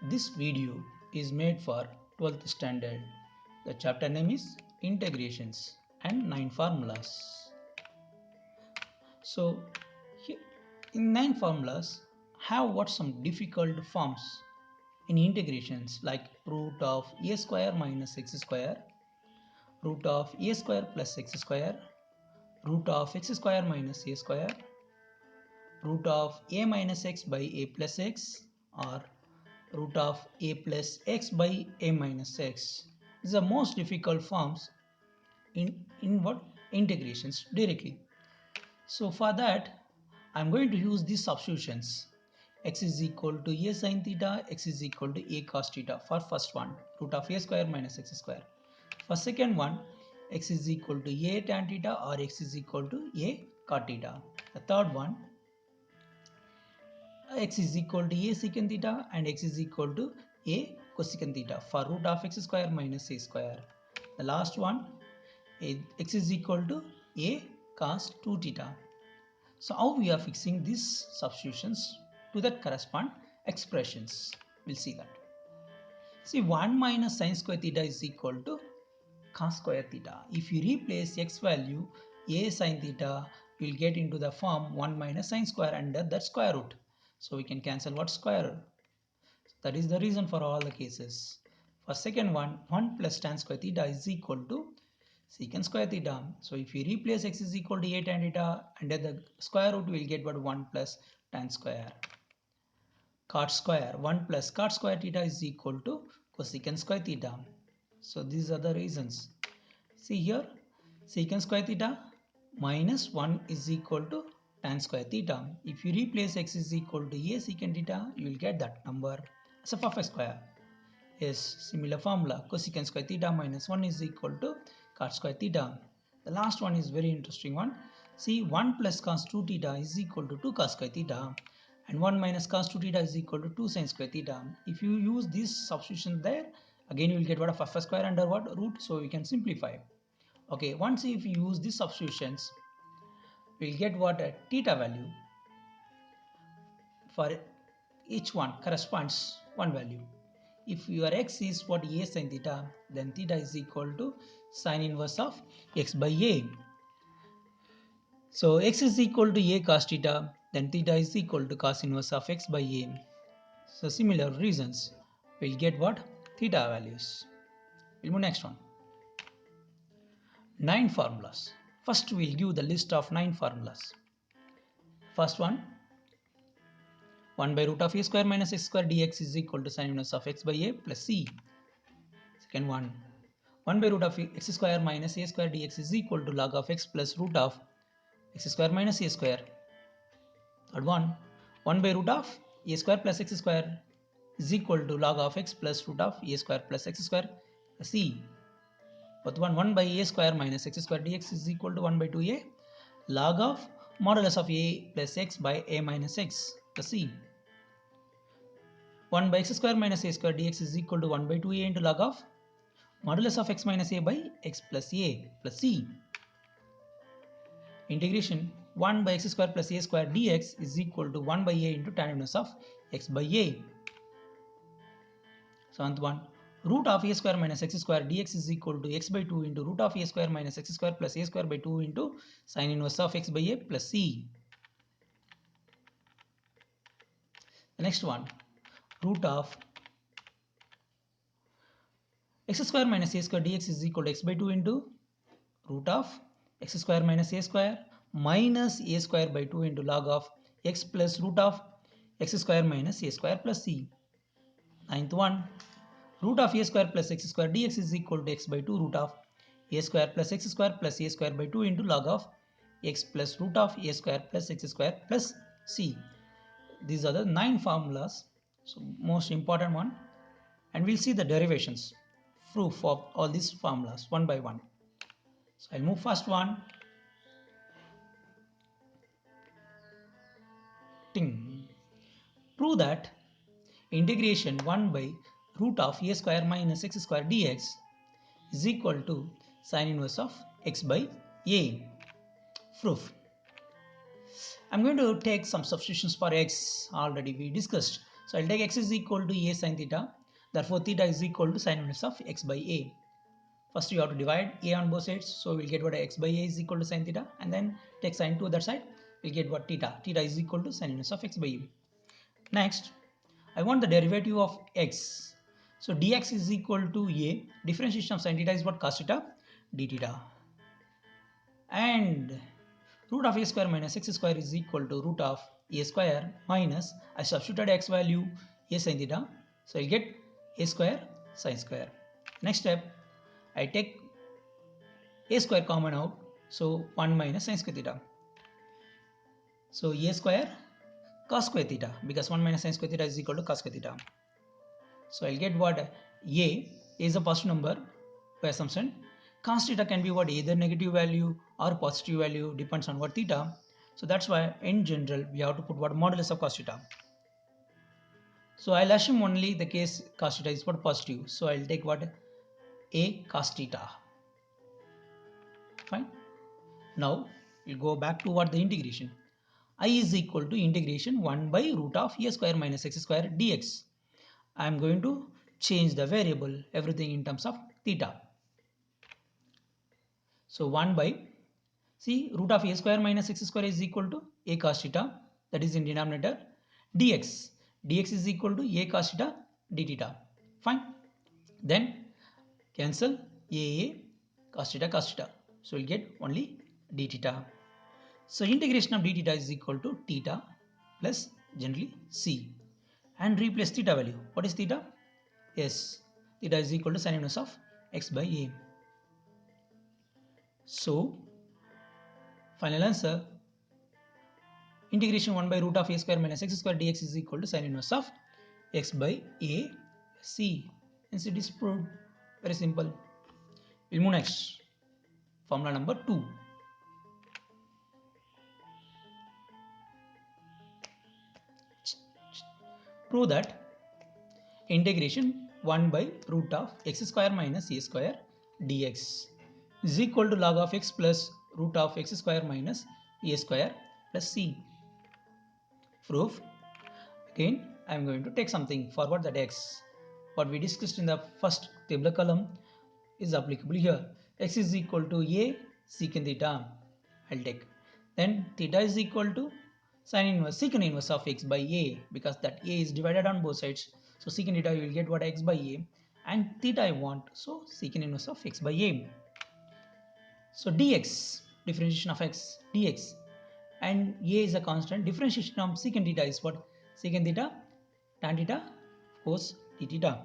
This video is made for 12th standard. The chapter name is Integrations and 9 Formulas. So, in 9 formulas, have what some difficult forms in integrations like root of a square minus x square, root of a square plus x square, root of x square minus a square, root of a minus x by a plus x, or root of a plus x by a minus x. These are most difficult forms in what integrations directly. So for that I'm going to use these substitutions. X is equal to a sin theta, x is equal to a cos theta for first one, root of a square minus x square. For second one, x is equal to a tan theta or x is equal to a cot theta. The third one, x is equal to a secant theta and x is equal to a cosecant theta for root of x square minus a square. The last one, x is equal to a cos 2 theta. So how we are fixing these substitutions to that correspond expressions? We'll see that. See, 1 minus sin square theta is equal to cos square theta. If you replace x value a sin theta, you will get into the form 1 minus sin square under that square root. So we can cancel what square. That is the reason for all the cases. For second one, 1 plus tan square theta is equal to secant square theta. So if you replace x is equal to a tan theta under the square root, we will get what 1 plus tan square. Cot square, 1 plus cot square theta is equal to cosecant square theta. So these are the reasons. See here, secant square theta minus 1 is equal to tan square theta. If you replace x is equal to a secant theta, you will get that number as a perfect square. Yes, similar formula, cosecant square theta minus 1 is equal to cot square theta. The last one is very interesting one. See, 1 plus cos 2 theta is equal to 2 cos square theta and 1 minus cos 2 theta is equal to 2 sin square theta. If you use this substitution there, again you will get what a perfect square under what root, so we can simplify. Okay, once if you use these substitutions, we will get what a theta value for each one corresponds one value. If your x is what a sin theta, then theta is equal to sine inverse of x by a. So x is equal to a cos theta, then theta is equal to cos inverse of x by a. So similar reasons, we'll get what theta values. We'll move next one. 9 formulas. First we'll give the list of 9 formulas. First one, 1 by root of a square minus x square dx is equal to sine inverse of x by a plus c. Second one, 1 by root of x square minus a square dx is equal to log of x plus root of x square minus a square. Third one, 1 by root of a square plus x square is equal to log of x plus root of a square plus x square plus c. Fourth one, 1 by a square minus x square dx is equal to 1 by 2a log of modulus of a plus x by a minus x plus c. 1 by x square minus a square dx is equal to 1 by 2a into log of modulus of x minus a by x plus a plus c. Integration 1 by x square plus a square dx is equal to 1 by a into tan inverse of x by a. Seventh one, root of a square minus x square dx is equal to x by 2 into root of a square minus x square plus a square by 2 into sine inverse of x by a plus c. The next one, root of x square minus a square dx is equal to x by 2 into root of x square minus a square minus a square by 2 into log of x plus root of x square minus a square plus c. Ninth one, root of a square plus x square dx is equal to x by 2 root of a square plus x square plus a square by 2 into log of x plus root of a square plus x square plus c. These are the 9 formulas, so most important one, and we'll see the derivations, proof of all these formulas one by one. So I'll move first one. Ting. Prove that integration 1 by root of a square minus x square dx is equal to sine inverse of x by a. Proof. I'm going to take some substitutions for x, already we discussed. So I'll take x is equal to a sin theta. Therefore theta is equal to sin inverse of x by a. First you have to divide a on both sides. So we'll get what x by a is equal to sin theta, and then take sin to other side. We'll get what theta. Theta is equal to sin inverse of x by a. Next, I want the derivative of x. So dx is equal to a. Differentiation of sin theta is what? Cos theta d theta. And root of a square minus x square is equal to root of a square minus, I substituted x value a sin theta, so I'll get a square sin square. Next step, I take a square common out, so 1 minus sin square theta. So a square cos square theta, because 1 minus sin square theta is equal to cos square theta. So I'll get what? A is a positive number by assumption. Cos theta can be what? Either negative value or positive value, depends on what theta. So that's why in general we have to put what? Modulus of cos theta. So I'll assume only the case cos theta is what? Positive. So I'll take what? A cos theta. Fine. Now we'll go back to what? The integration. I is equal to integration 1 by root of a square minus x square dx. I am going to change the variable, everything in terms of theta. So 1 by, see, root of a square minus x square is equal to a cos theta, that is in denominator, dx. Dx is equal to a cos theta d theta. Fine. Then cancel a cos theta. So we'll get only d theta. So integration of d theta is equal to theta plus generally c. And replace theta value. What is theta? Yes, theta is equal to sin inverse of x by a. So final answer, integration 1 by root of a square minus x square dx is equal to sin inverse of x by a c. Hence it is proved. Very simple. We'll move next. Formula number 2. Prove that integration 1 by root of x square minus a square dx is equal to log of x plus root of x square minus a square plus c. Proof. Again, I am going to take something forward, that x. What we discussed in the first tabular column is applicable here. X is equal to a secant theta. I'll take. Then theta is equal to secant inverse of x by a, because that a is divided on both sides. So secant theta you will get what? X by a, and theta I want, so secant inverse of x by a. So dx, differentiation of x dx, and a is a constant. Differentiation of secant theta is what? Secant theta tan theta, of course d theta.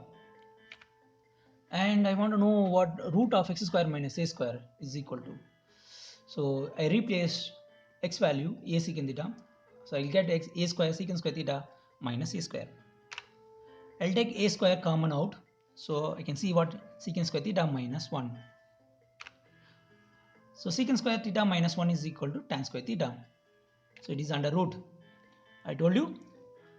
And I want to know what root of x square minus a square is equal to. So I replace x value a secant theta. So I'll get x a square secant square theta minus a square. I'll take a square common out. So I can see what? Secant square theta minus 1. So secant square theta minus 1 is equal to tan square theta. So it is under root. I told you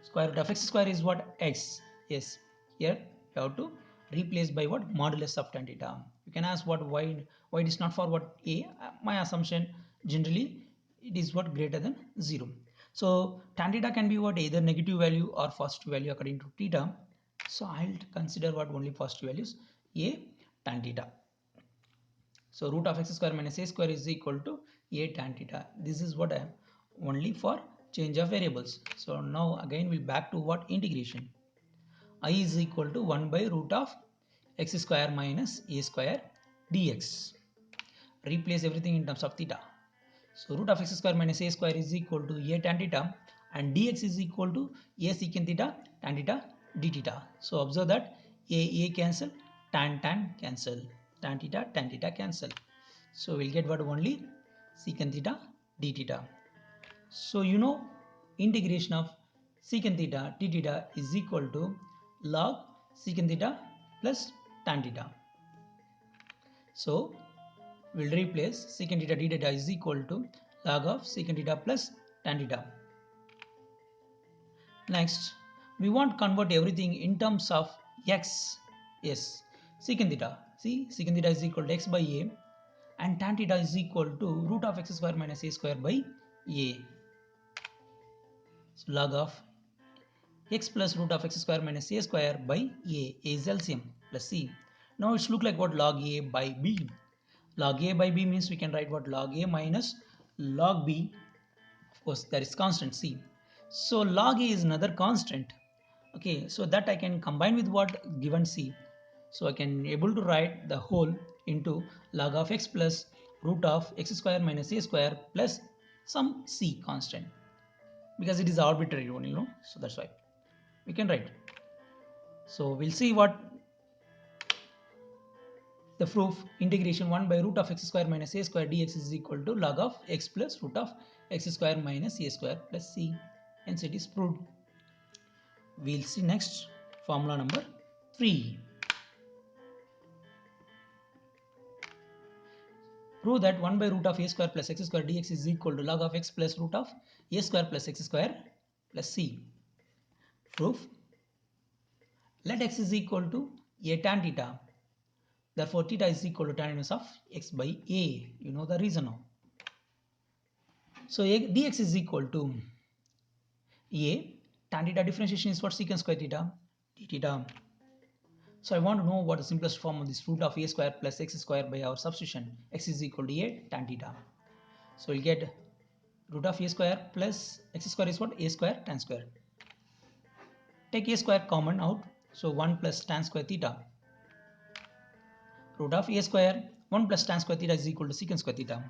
square root of x square is what? X. Yes. Here you have to replace by what? Modulus of tan theta. You can ask what? Why it is not for what? A. My assumption generally it is what? Greater than 0. So tan theta can be what? Either negative value or positive value according to theta. So I'll consider what? Only positive values. A tan theta. So root of x square minus a square is equal to a tan theta. This is what I am only for change of variables. So now again we'll back to what? Integration. I is equal to 1 by root of x square minus a square dx. Replace everything in terms of theta. So root of x square minus a square is equal to a tan theta, and dx is equal to a secant theta tan theta d theta. So observe that a cancel, tan cancel, tan theta cancel. So we'll get what? Only secant theta d theta. So you know integration of secant theta d theta is equal to log secant theta plus tan theta. So we'll replace secant theta d theta is equal to log of secant theta plus tan theta. Next, we want to convert everything in terms of x. Yes, secant theta. See, secant theta is equal to x by a, and tan theta is equal to root of x square minus a square by a. So log of x plus root of x square minus a square by a is LCM plus c. Now it's look like what log a by b. Log a by b means we can write what log a minus log b. Of course, there is constant c. So log a is another constant. Okay, so that I can combine with what given c. So I can able to write the whole into log of x plus root of x square minus a square plus some c constant, because it is arbitrary one, so that's why we can write. So we'll see what the proof. Integration 1 by root of x square minus a square dx is equal to log of x plus root of x square minus a square plus c. Hence it is proved. We'll see next formula number 3. Prove that 1 by root of a square plus x square dx is equal to log of x plus root of a square plus x square plus c. Proof. Let x is equal to a tan theta. Therefore, theta is equal to tan inverse of x by a. You know the reason now. So, dx is equal to a. Tan theta differentiation is what? Secant square theta d theta. So I want to know what the simplest form of this root of a square plus x square by our substitution. X is equal to a tan theta. So we'll get root of a square plus x square is what? A square tan square. Take a square common out. So 1 plus tan square theta. Root of a square 1 plus tan square theta is equal to secant square theta.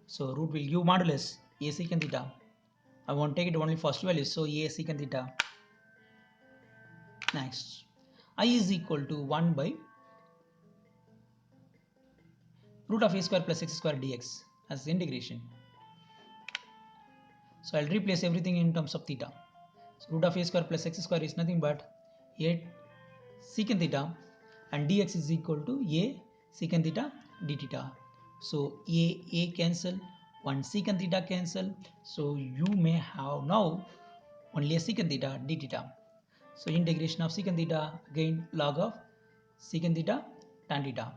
So root will give modulus a secant theta. I want to take it only first value. So a secant theta. Next. I is equal to 1 by root of a square plus x square dx as the integration. So I'll replace everything in terms of theta. So root of a square plus x square is nothing but a secant theta, and dx is equal to a secant theta d theta. So a cancel, 1 secant theta cancel. So you may have now only a secant theta d theta. So integration of secant theta, again log of secant theta tan theta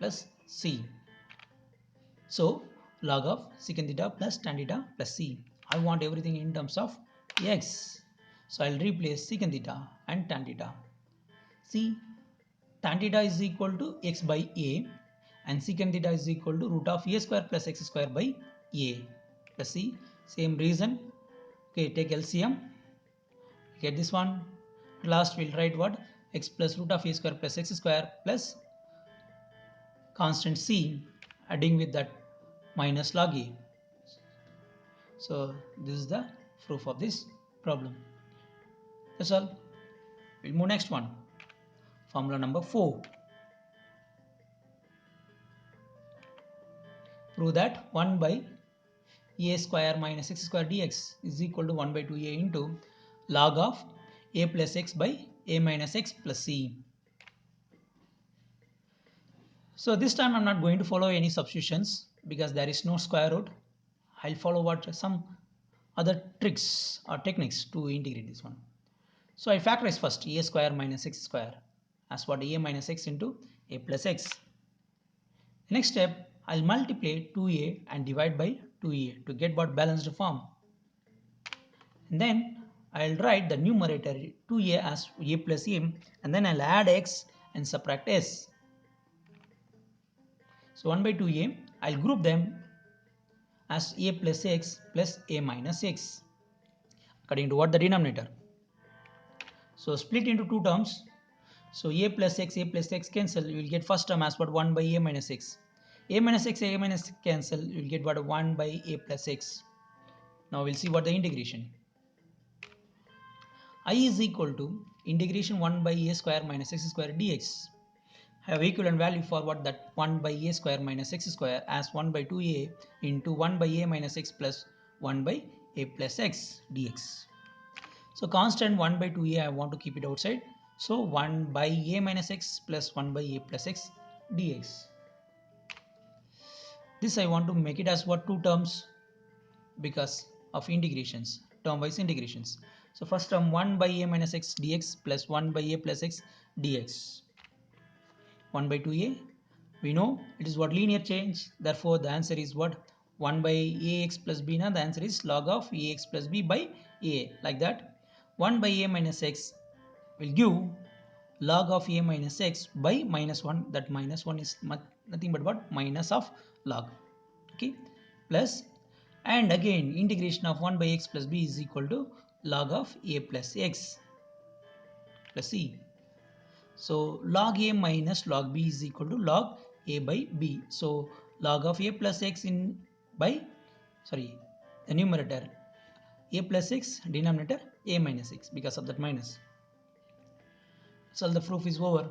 plus c. So log of secant theta plus tan theta plus c. I want everything in terms of x. So I'll replace secant theta and tan theta. See, tan theta is equal to x by a and secant theta is equal to root of a square plus x square by a plus c. Same reason. Okay, take LCM. Get this one. Last we'll write what? X plus root of a square plus x square plus constant c, adding with that minus log a. So this is the proof of this problem. That's all. We'll move next one. Formula number 4. Prove that 1 by a square minus x square dx is equal to 1 by 2a into log of a plus x by a minus x plus c. So this time I'm not going to follow any substitutions because there is no square root. I'll follow what some other tricks or techniques to integrate this one. So I factorize first a square minus x square as what? A minus x into a plus x. Next step, I'll multiply 2a and divide by 2a to get what? Balanced form. And then I'll write the numerator 2a as a plus a, and then I'll add x and subtract s. So 1 by 2a, I'll group them as a plus x plus a minus x according to what? The denominator. So split into two terms. So a plus x cancel. You will get first term as what? 1 by a minus x. A minus x cancel. You will get what? 1 by a plus x. Now we'll see what the integration. I is equal to integration 1 by a square minus x square dx. Have equivalent value for what? That 1 by a square minus x square as 1 by 2a into 1 by a minus x plus 1 by a plus x dx. So constant 1 by 2a I want to keep it outside. So 1 by a minus x plus 1 by a plus x dx. This I want to make it as what? Two terms because of integrations, term-wise integrations. So first term 1 by a minus x dx plus 1 by a plus x dx. 1 by 2a, we know it is what? Linear change. Therefore the answer is what? 1 by ax plus b. Now the answer is log of ax plus b by a, like that. 1 by a minus x will give log of a minus x by minus 1. That minus 1 is nothing but what? Minus of log. Okay, plus, and again integration of 1 by x plus b is equal to log of a plus x plus c. So log a minus log b is equal to log a by b. So log of a plus x in by, sorry, the numerator a plus x, denominator a minus x, because of that minus. So the proof is over.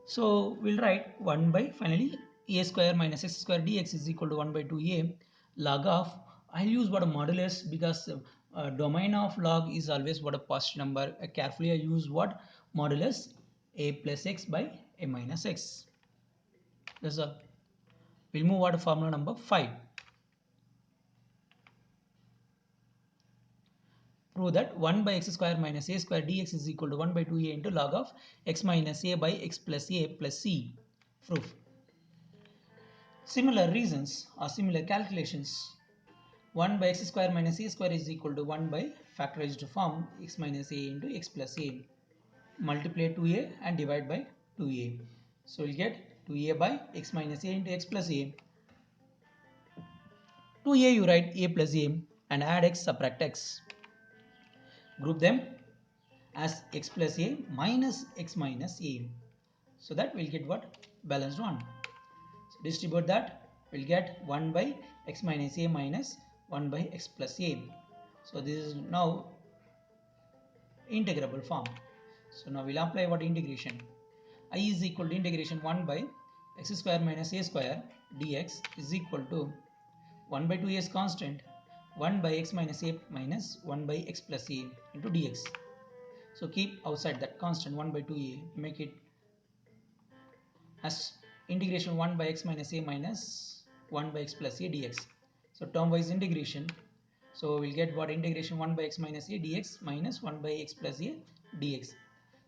So we'll write 1 by, finally, a square minus x square dx is equal to 1 by 2a log of, I'll use what a modulus, because domain of log is always what a positive number. Carefully I use what? Modulus a plus x by a minus x. That's all. We'll move on to formula number 5. Prove that 1 by x square minus a square dx is equal to 1 by 2a into log of x minus a by x plus a plus c. Proof. Similar reasons or similar calculations. 1 by x square minus a square is equal to 1 by factorized form x minus a into x plus a. Multiply 2a and divide by 2a. So we'll get 2a by x minus a into x plus a. 2a you write a plus a and add x, subtract x. Group them as x plus a minus x minus a. So that we'll get what? Balanced one. So distribute that, we'll get 1 by x minus a minus 1 by x plus a. So this is now integrable form. So now we'll apply what? Integration. I is equal to integration 1 by x square minus a square dx is equal to 1 by 2a is constant, 1 by x minus a minus 1 by x plus a into dx. So keep outside that constant 1 by 2a, make it as integration 1 by x minus a minus 1 by x plus a dx. So term wise integration. So we'll get what? Integration 1 by x minus a dx minus 1 by x plus a dx.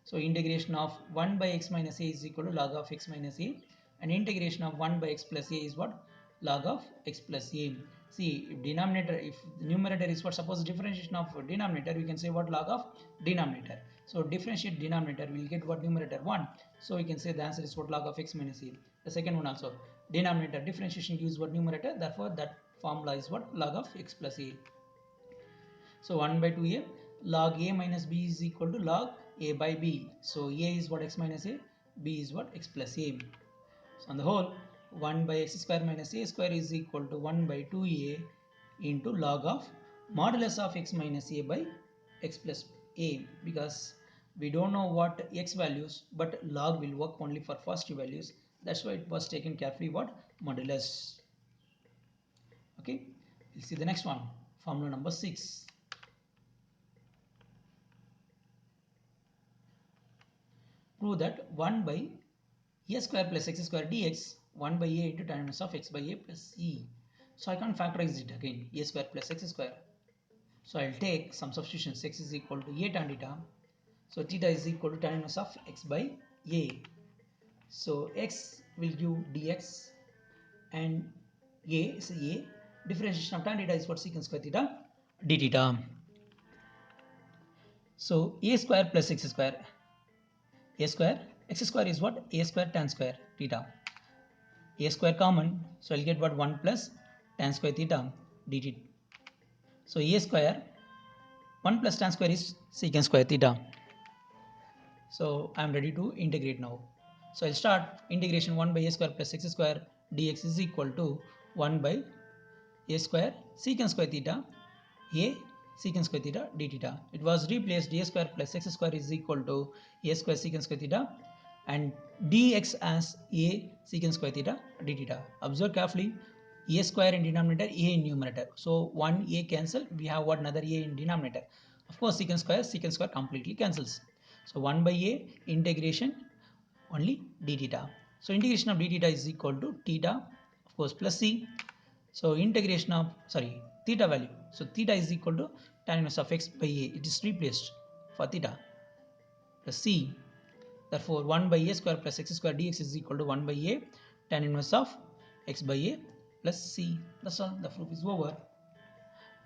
So integration of 1 by x minus a is equal to log of x minus a, and integration of 1 by x plus a is what? Log of x plus a. See, if denominator, if the numerator is what? Suppose differentiation of denominator, we can say what? Log of denominator. So differentiate denominator, we will get what? Numerator 1. So we can say the answer is what? Log of x minus a. The second one also, denominator differentiation gives what? Numerator. Therefore that formula is what? Log of x plus a. So 1 by 2a log a minus b is equal to log a by b. So a is what? X minus a, b is what? X plus a. So on the whole, 1 by x square minus a square is equal to 1 by 2a into log of modulus of x minus a by x plus a, because we don't know what x values, but log will work only for positive values. That's why it was taken carefully what? Modulus. Okay, we'll see the next one. Formula number 6. Prove that 1 by a square plus x square dx 1 by a into tan inverse of x by a plus e. So I can't factorize it again, a square plus x square. So I'll take some substitutions. X is equal to a tan theta. So theta is equal to tan inverse of x by a. So x will give dx and a is a. Differentiation of tan theta is what? Secant square theta d theta. So a square plus x square. A square, x square is what? A square tan square theta. A square common, so I'll get what? 1 plus tan square theta dt. So a square, 1 plus tan square is secant square theta. So I am ready to integrate now. So I'll start integration 1 by a square plus x square dx is equal to 1 by a square secant square theta a secant square theta d theta. It was replaced a square plus x square is equal to a square secant square theta and dx as a secant square theta d theta. Observe carefully, a square in denominator, a in numerator. So one a cancel, we have what? Another a in denominator. Of course secant square completely cancels. So 1 by a integration only d theta. So integration of d theta is equal to theta, of course, plus c. So integration of, theta value. So theta is equal to tan inverse of x by a. It is replaced for theta plus c. Therefore 1 by a square plus x square dx is equal to 1 by a tan inverse of x by a plus c. That's all. The proof is over.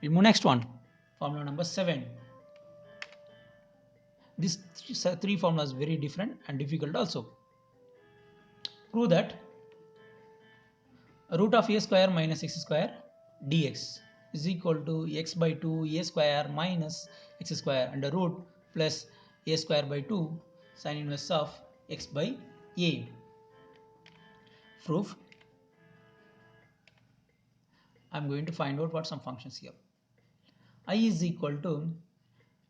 We'll move next one. Formula number 7. This three formulas very different and difficult also. Prove that root of a square minus x square dx is equal to x by 2 a square minus x square under root plus a square by 2 sin inverse of x by a. Proof. I'm going to find out what some functions here. I is equal to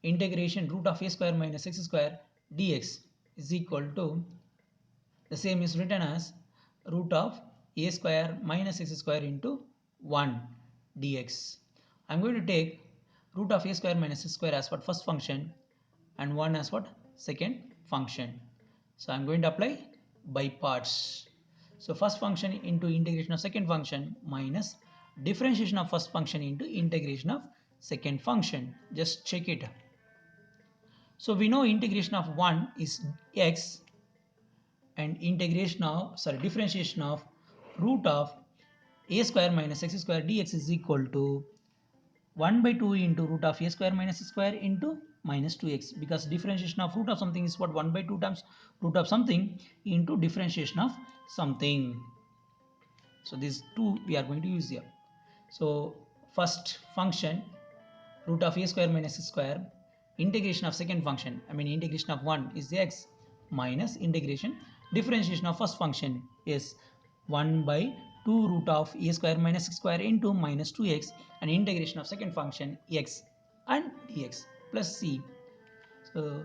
integration root of a square minus x square dx is equal to the same is written as root of a square minus x square into 1 dx. I'm going to take root of a square minus x square as what first function and 1 as what second function. So I'm going to apply by parts. So first function into integration of second function minus differentiation of first function into integration of second function. Just check it. So we know integration of 1 is x and differentiation of root of a square minus x square dx is equal to 1 by 2 into root of a square minus x square into minus 2x, because differentiation of root of something is what 1 by 2 times root of something into differentiation of something. So these two we are going to use here. So first function root of a square minus x square, integration of second function, integration of 1 is x minus integration differentiation of first function is 1 by 2 root of a square minus x square into minus 2x and integration of second function x and dx plus c. So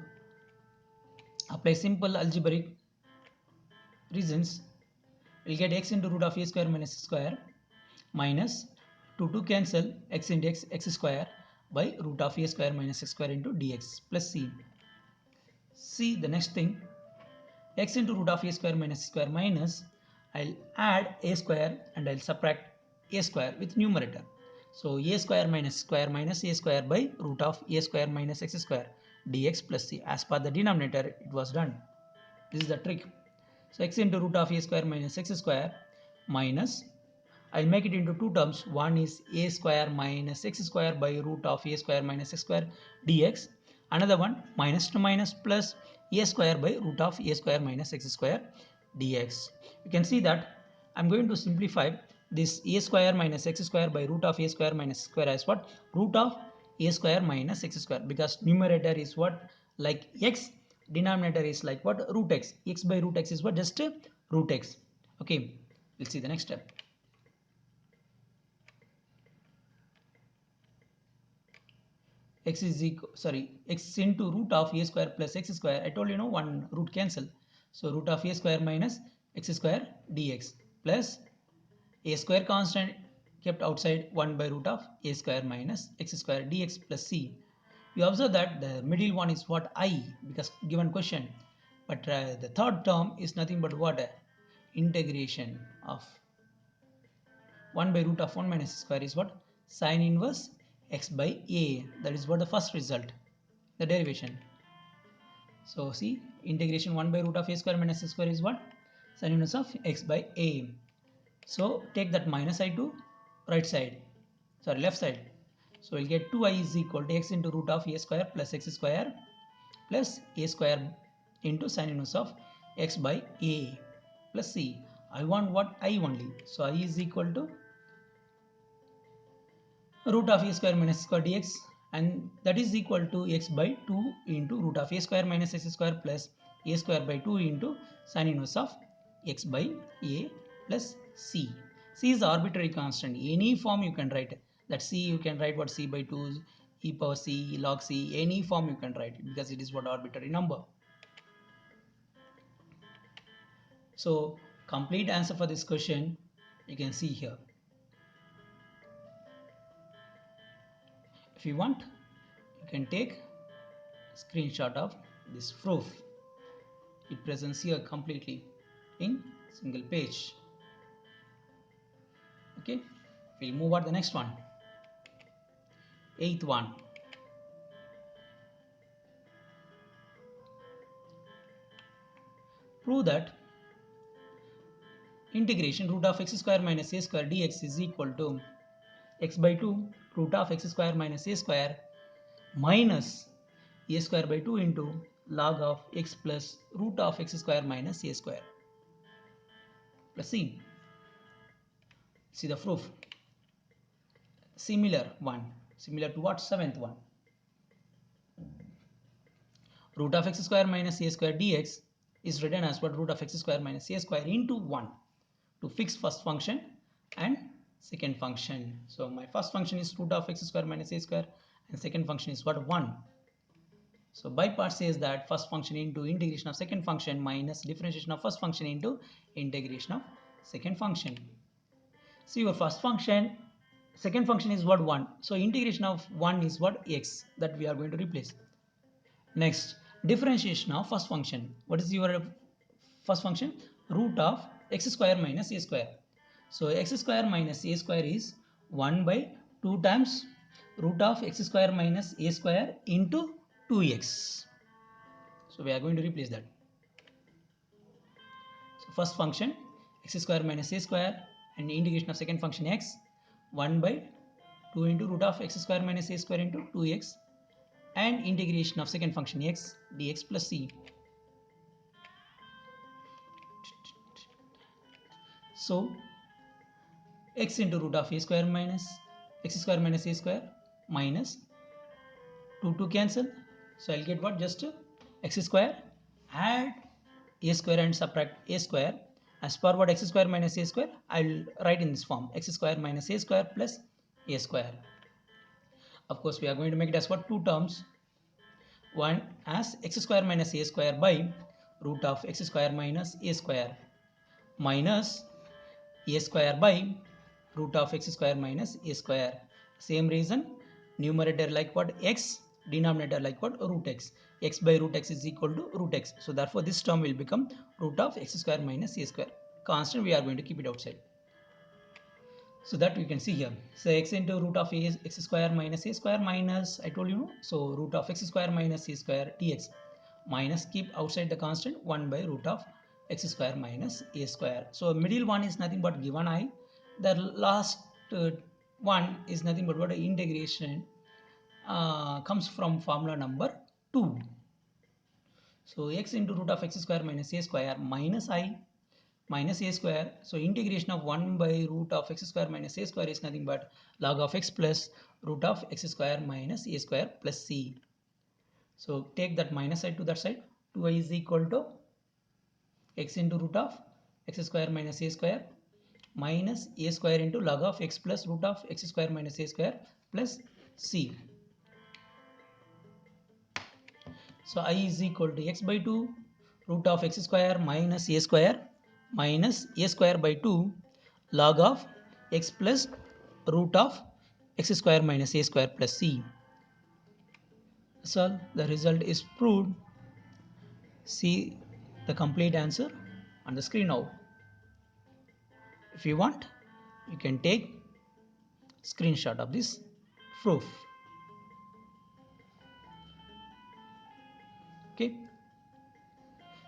apply simple algebraic reasons. We'll get x into root of a square minus x square minus 2 cancel x into x square by root of a square minus x square into dx plus c. See the next thing, x into root of a square minus square minus, I'll add a square and I'll subtract a square with numerator. So a square minus a square by root of a square minus x square dx plus c. As per the denominator it was done. This is the trick. So x into root of a square minus x square minus, I'll make it into two terms. One is a square minus x square by root of a square minus x square dx. Another one minus to minus plus a square by root of a square minus x square dx. You can see that I'm going to simplify this a square minus x square by root of a square minus square as what? Root of a square minus x square, because numerator is what? Like x, denominator is like what? Root x. X by root x is what? Just root x. Okay, we'll see the next step. X into root of a square plus x square. I told you know one root cancel. So root of a square minus x square dx plus a square constant kept outside 1 by root of a square minus x square dx plus c. You observe that the middle one is what? I, because given question. But the third term is nothing but what? Integration of 1 by root of 1 minus square is what? Sin inverse x by a. That is what the first result, the derivation. So see, integration 1 by root of a square minus x square is what? Sin inverse of x by a. So take that minus I to left side. So we'll get 2i is equal to x into root of a square plus x square plus a square into sin inverse of x by a plus c. I want what? I only. So I is equal to root of a square minus square dx, and that is equal to x by 2 into root of a square minus x square plus a square by 2 into sin inverse of x by a plus c. C is arbitrary constant. Any form you can write. That c you can write what? C by 2 e power c log c. Any form you can write it, because it is what? Arbitrary number. So complete answer for this question you can see here. If you want, you can take a screenshot of this proof. It presents here completely in single page. Okay, we'll move on to the next one. Eighth one. Prove that integration root of x square minus a square dx is equal to x by 2 root of x square minus a square minus a square by 2 into log of x plus root of x square minus a square plus c. See the proof. Similar to what? Seventh one. Root of x square minus a square dx is written as what? Root of x square minus a square into 1 to fix first function and second function. So my first function is root of x square minus a square and second function is what? 1. So by part says that first function into integration of second function minus differentiation of first function into integration of second function. See your first function, second function is what? 1. So integration of 1 is what? X, that we are going to replace. Next, differentiation of first function. What is your first function? Root of x square minus a square. So x square minus a square is 1 by 2 times root of x square minus a square into 2x. So we are going to replace that. So first function x square minus a square and integration of second function x 1 by 2 into root of x square minus a square into 2x and integration of second function x dx plus c. So x into root of a square minus x square minus a square minus 2 to cancel. So I'll get what? Just x square, add a square and subtract a square. As per what? X square minus a square, I'll write in this form: x square minus a square plus a square. Of course, we are going to make it as what? Two terms. One as x square minus a square by root of x square minus a square minus a square by root of x square minus a square. Same reason, numerator like what? X, denominator like what? Root x. X by root x is equal to root x. So therefore this term will become root of x square minus a square. Constant, we are going to keep it outside. So that we can see here. So x into root of x square minus a square minus, I told you no, so root of x square minus a square dx minus, keep outside the constant, 1 by root of x square minus a square. So middle one is nothing but given I. The last one is nothing but what? Integration comes from formula number 2. So x into root of x square minus a square minus I minus a square. So integration of 1 by root of x square minus a square is nothing but log of x plus root of x square minus a square plus c. So take that minus side to that side. 2i is equal to x into root of x square minus a square minus a square into log of x plus root of x square minus a square plus c. So I is equal to x by 2 root of x square minus a square by 2 log of x plus root of x square minus a square plus c. So the result is proved. See the complete answer on the screen now. If you want, you can take screenshot of this proof. Okay.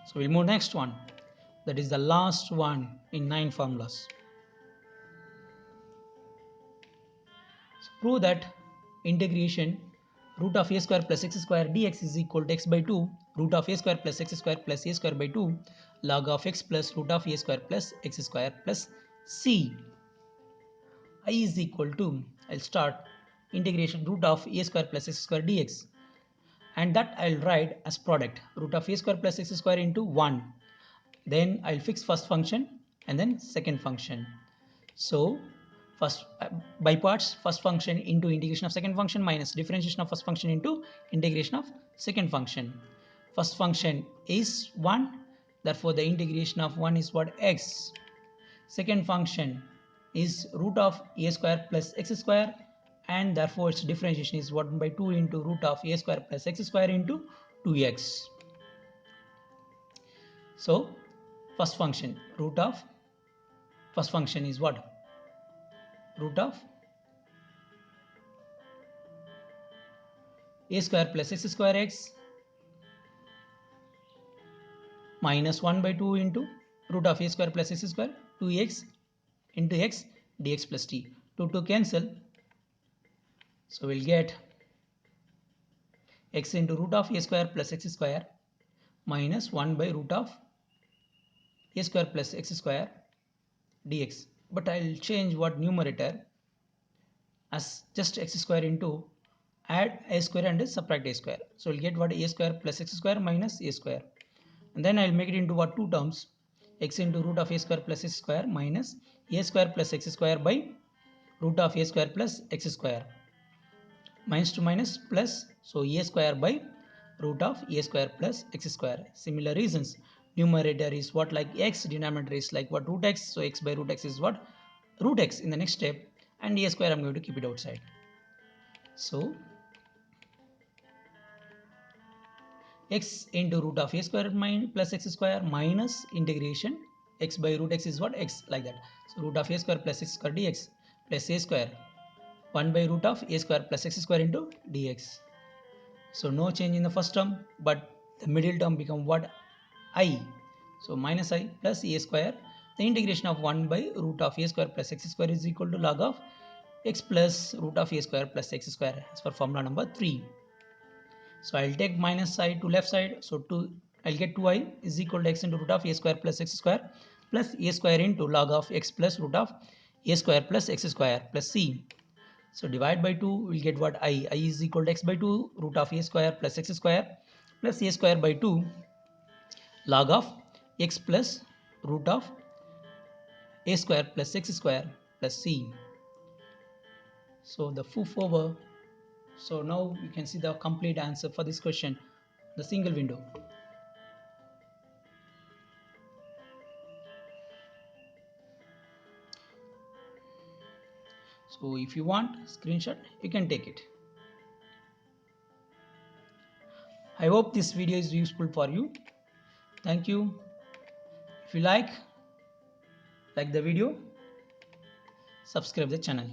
So we'll move next one. That is the last one in 9 formulas. So prove that integration root of a square plus x square dx is equal to x by 2 root of a square plus x square plus a square by 2 log of x plus root of a square plus x square plus c. I is equal to, I'll start integration root of a square plus x square dx, and that I'll write as product root of a square plus x square into 1. Then I'll fix first function and then second function. So first by parts, first function into integration of second function minus differentiation of first function into integration of second function. First function is 1, therefore the integration of 1 is what? X. Second function is root of a square plus x square, and therefore its differentiation is 1 by 2 into root of a square plus x square into 2x. So first function is what? Root of a square plus x square x minus 1 by 2 into root of a square plus x square 2x into x dx plus t. 2 to cancel. So we'll get x into root of a square plus x square minus 1 by root of a square plus x square dx. But I'll change what numerator as just x square into add a square and subtract a square. So we'll get what a square plus x square minus a square. And then I'll make it into what two terms, x into root of a square plus x square minus a square plus x square by root of a square plus x square. Minus to minus plus, so a square by root of a square plus x square. Similar reasons, numerator is what like x, denominator is like what root x, so x by root x is what root x in the next step, and a square I'm going to keep it outside. So x into root of a square plus x square minus integration x by root x is what x, like that. So root of a square plus x square dx plus a square 1 by root of a square plus x square into dx. So no change in the first term, but the middle term become what I. So minus I plus a square. The integration of 1 by root of a square plus x square is equal to log of x plus root of a square plus x square as per formula number 3. So I'll take minus I to left side. So I'll get 2i is equal to x into root of a square plus x square plus a square into log of x plus root of a square plus x square plus c. So divide by 2, we'll get what I is equal to x by 2 root of a square plus x square plus a square by 2 log of x plus root of a square plus x square plus c. So the proof over. So now you can see the complete answer for this question, the single window. So if you want screenshot, you can take it. I hope this video is useful for you. Thank you. If you like the video, subscribe the channel.